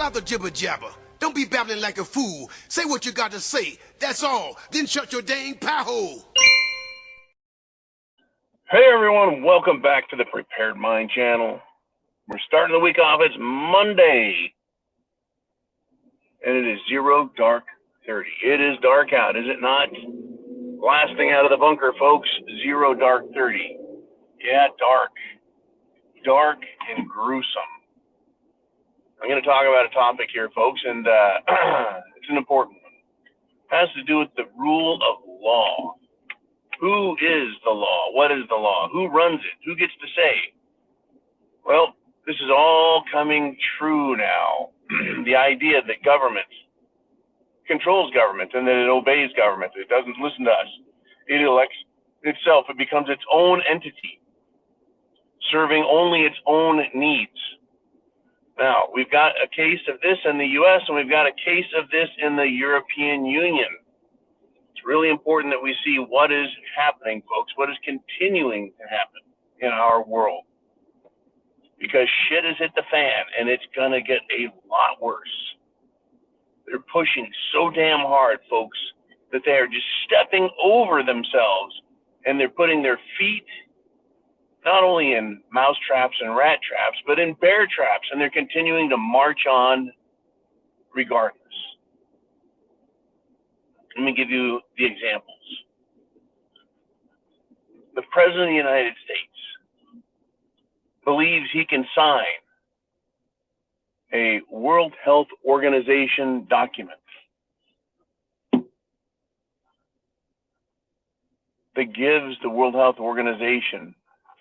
out the jibber jabber. Don't be babbling like a fool. Say what you got to say. That's all. Then shut your dang pie hole. Hey everyone, welcome back to the Prepared Mind channel. We're starting the week off. It's Monday, and it is 0 dark 30. It is dark out, is it not? Blasting out of the bunker, folks. 0 dark 30. Yeah, dark and gruesome. I'm going to talk about a topic here, folks, and it's an important one. It has to do with the rule of law. Who is the law? What is the law? Who runs it? Who gets to say? Well, this is all coming true now. The idea that government controls government and that it obeys government. It doesn't listen to us. It elects itself. It becomes its own entity, serving only its own needs. Now, we've got a case of this in the U.S. and we've got a case of this in the European Union. It's really important that we see what is happening, folks, what is continuing to happen in our world. Because shit has hit the fan and it's going to get a lot worse. They're pushing so damn hard, folks, that they are just stepping over themselves and they're putting their feet not only in mouse traps and rat traps, but in bear traps, and they're continuing to march on regardless. Let me give you the examples. The President of the United States believes he can sign a World Health Organization document that gives the World Health Organization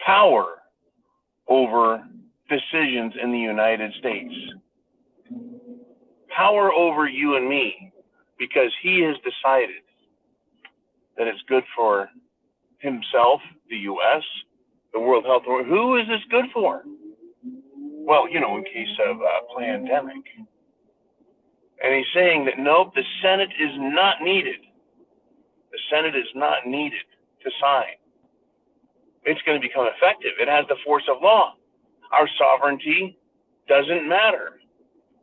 power over decisions in the United States. Power over you and me, because he has decided that it's good for himself, the U.S., the World Health Organization. Who is this good for? Well, you know, in case of a pandemic. And he's saying that, nope, the Senate is not needed. The Senate is not needed to sign. It's going to become effective. It has the force of law. Our sovereignty doesn't matter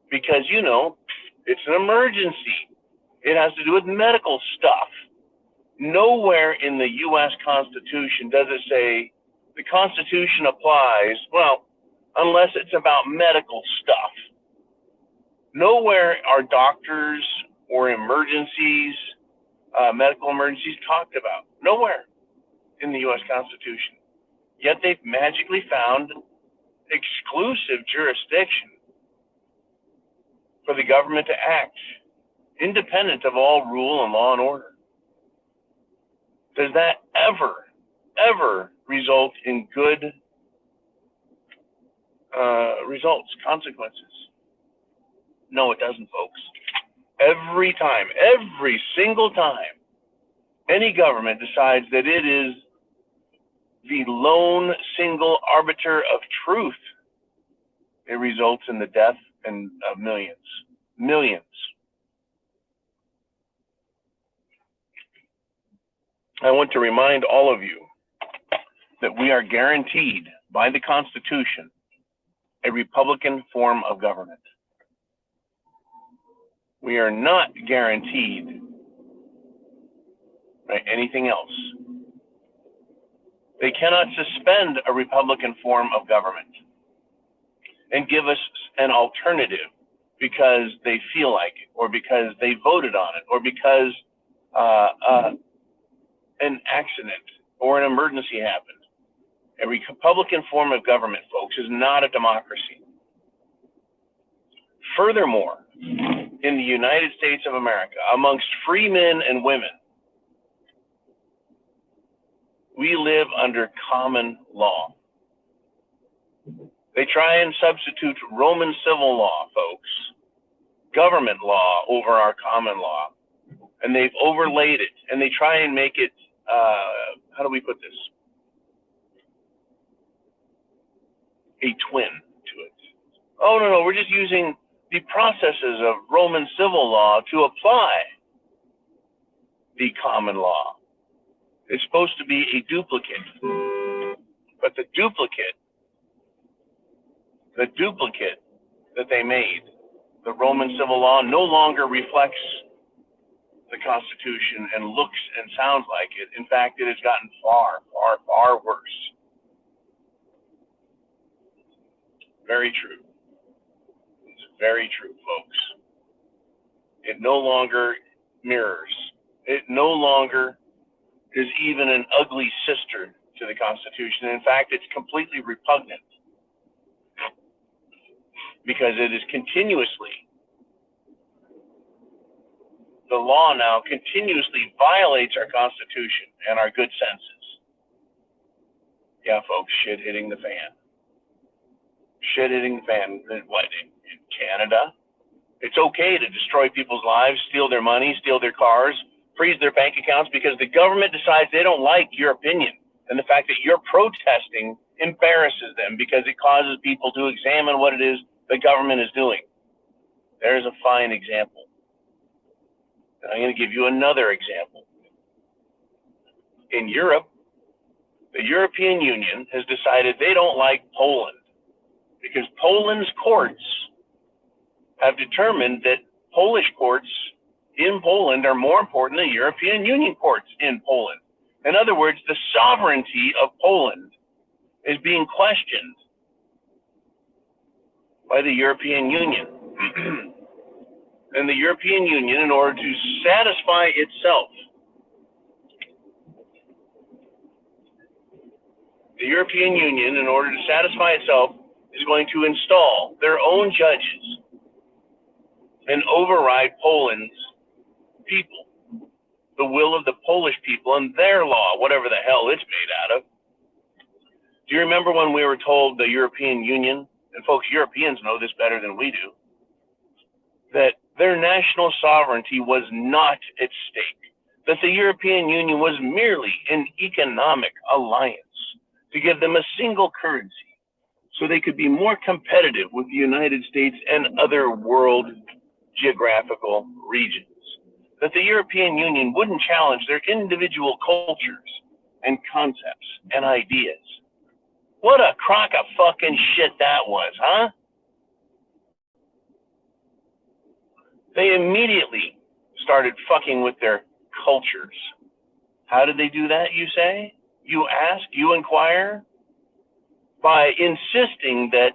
because, you know, it's an emergency. It has to do with medical stuff. Nowhere in the U.S. Constitution does it say the Constitution applies, well, unless it's about medical stuff. Nowhere are doctors or emergencies, medical emergencies talked about. Nowhere in the U.S. Constitution. Yet they've magically found exclusive jurisdiction for the government to act independent of all rule and law and order. Does that ever result in good results, consequences? No, it doesn't, folks. Every time, every single time, any government decides that it is the lone single arbiter of truth, it results in the death of millions. Millions. I want to remind all of you that we are guaranteed by the Constitution a Republican form of government. We are not guaranteed by anything else. They cannot suspend a Republican form of government and give us an alternative because they feel like it, or because they voted on it, or because an accident or an emergency happened. A Republican form of government, folks, is not a democracy. Furthermore, in the United States of America, amongst free men and women, we live under common law. They try and substitute Roman civil law, folks, government law over our common law, and they've overlaid it, and they try and make it, how do we put this? A twin to it. Oh, no, we're just using the processes of Roman civil law to apply the common law. It's supposed to be a duplicate, but the duplicate that they made the Roman civil law no longer reflects the Constitution and looks and sounds like it. In fact, it has gotten far, far, far worse. Very true. It's very true, folks. It no longer mirrors. It no longer is even an ugly sister to the Constitution. In fact, it's completely repugnant because it is continuously, the law now continuously violates our Constitution and our good senses. Yeah, folks, shit hitting the fan. Shit hitting the fan. What, in Canada? It's okay to destroy people's lives, steal their money, steal their cars, freeze their bank accounts because the government decides they don't like your opinion. And the fact that you're protesting embarrasses them because it causes people to examine what it is the government is doing. There's a fine example. I'm going to give you another example. In Europe, the European Union has decided they don't like Poland because Poland's courts have determined that Polish courts in Poland are more important than European Union courts in Poland. In other words, the sovereignty of Poland is being questioned by the European Union. And the European Union, in order to satisfy itself, is going to install their own judges and override Poland's people, the will of the Polish people and their law, whatever the hell it's made out of. Do you remember when we were told the European Union, and folks, Europeans know this better than we do, that their national sovereignty was not at stake, that the European Union was merely an economic alliance to give them a single currency so they could be more competitive with the United States and other world geographical regions, that the European Union wouldn't challenge their individual cultures and concepts and ideas. What a crock of fucking shit that was, huh? They immediately started fucking with their cultures. How did they do that, you say? You ask, you inquire? By insisting that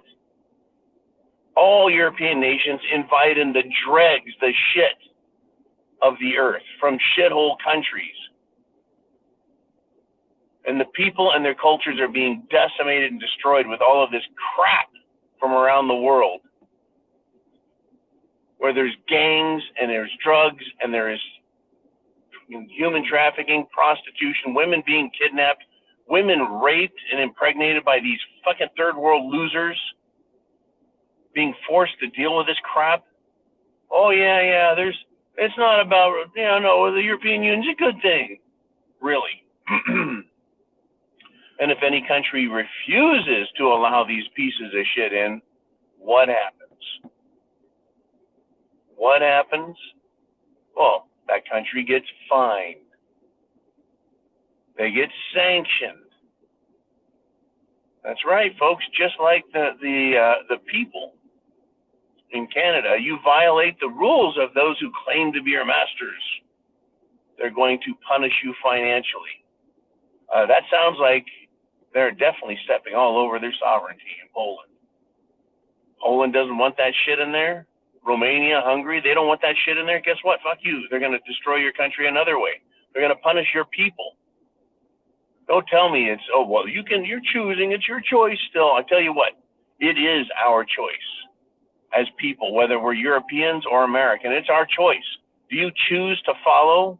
all European nations invite in the dregs, the shit of the earth from shithole countries. And the people and their cultures are being decimated and destroyed with all of this crap from around the world, where there's gangs and there's drugs and there is human trafficking, prostitution, women being kidnapped, women raped and impregnated by these fucking third world losers, being forced to deal with this crap. Oh yeah, it's not about, no, the European Union's a good thing. Really. And if any country refuses to allow these pieces of shit in, what happens? What happens? Well, that country gets fined. They get sanctioned. That's right, folks. Just like the people in Canada, you violate the rules of those who claim to be your masters, they're going to punish you financially. That sounds like they're definitely stepping all over their sovereignty in Poland. Poland doesn't want that shit in there. Romania, Hungary, they don't want that shit in there. Guess what? Fuck you. They're going to destroy your country another way. They're going to punish your people. Don't tell me it's, you're choosing, it's your choice still. I tell you what, it is our choice as people, whether we're Europeans or American. It's our choice. Do you choose to follow?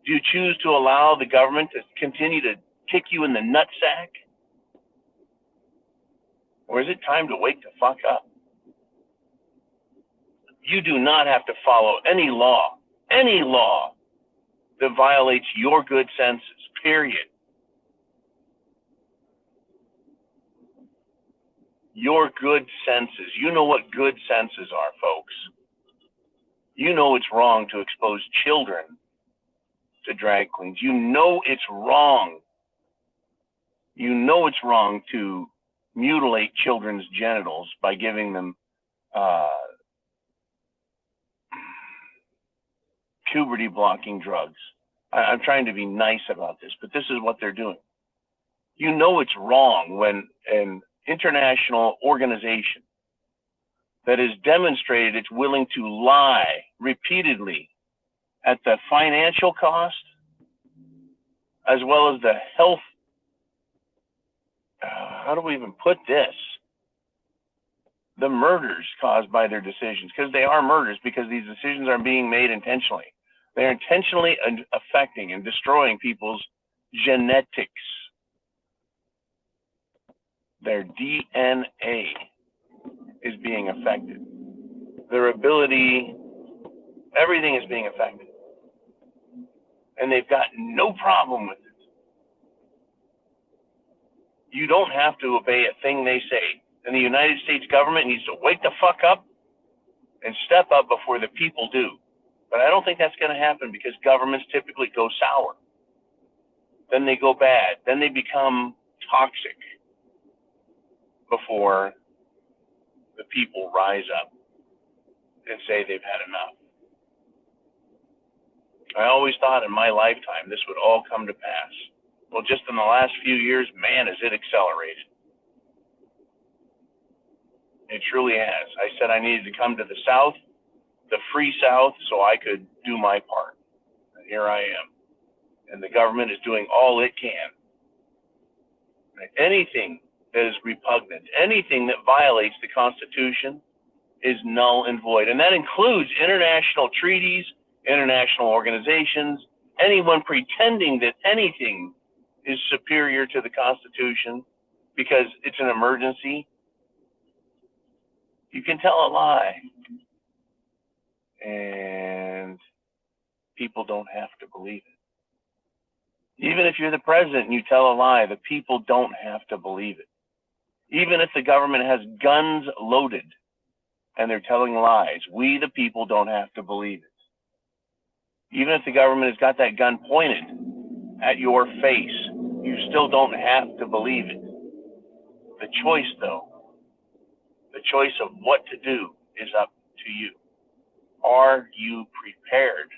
Do you choose to allow the government to continue to kick you in the nutsack? Or is it time to wake the fuck up? You do not have to follow any law that violates your good senses, period. Your good senses. You know what good senses are, folks. You know it's wrong to expose children to drag queens. You know it's wrong. You know it's wrong to mutilate children's genitals by giving them puberty blocking drugs. I'm trying to be nice about this, but this is what they're doing. You know it's wrong when an international organization that has demonstrated it's willing to lie repeatedly at the financial cost as well as the health, how do we even put this? The murders caused by their decisions, because they are murders, because these decisions are being made intentionally. They're intentionally affecting and destroying people's genetics. Their DNA is being affected. Their ability, everything is being affected. And they've got no problem with it. You don't have to obey a thing they say. And the United States government needs to wake the fuck up and step up before the people do. But I don't think that's going to happen, because governments typically go sour. Then they go bad. Then they become toxic before the people rise up and say they've had enough. I always thought in my lifetime this would all come to pass. Well, just in the last few years, man, has it accelerated. It truly has. I said I needed to come to the South, the free South, so I could do my part. And here I am. And the government is doing all it can. Anything that is repugnant, anything that violates the Constitution is null and void. And that includes international treaties, international organizations, anyone pretending that anything is superior to the Constitution because it's an emergency. You can tell a lie, and people don't have to believe it. Even if you're the president and you tell a lie, the people don't have to believe it. Even if the government has guns loaded and they're telling lies, we, the people, don't have to believe it. Even if the government has got that gun pointed at your face, you still don't have to believe it. The choice, though, the choice of what to do is up to you. Are you prepared?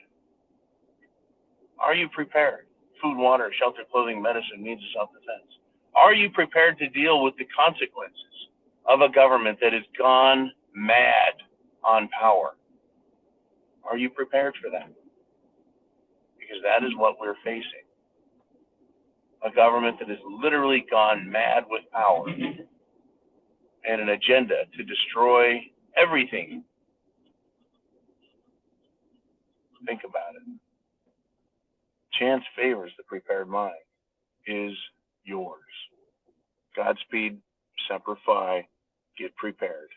Are you prepared? Food, water, shelter, clothing, medicine, means of self-defense. Are you prepared to deal with the consequences of a government that has gone mad on power? Are you prepared for that? Because that is what we're facing. A government that has literally gone mad with power and an agenda to destroy everything. Think about it. Chance favors the prepared mind is yours. Godspeed, Semper Fi, get prepared.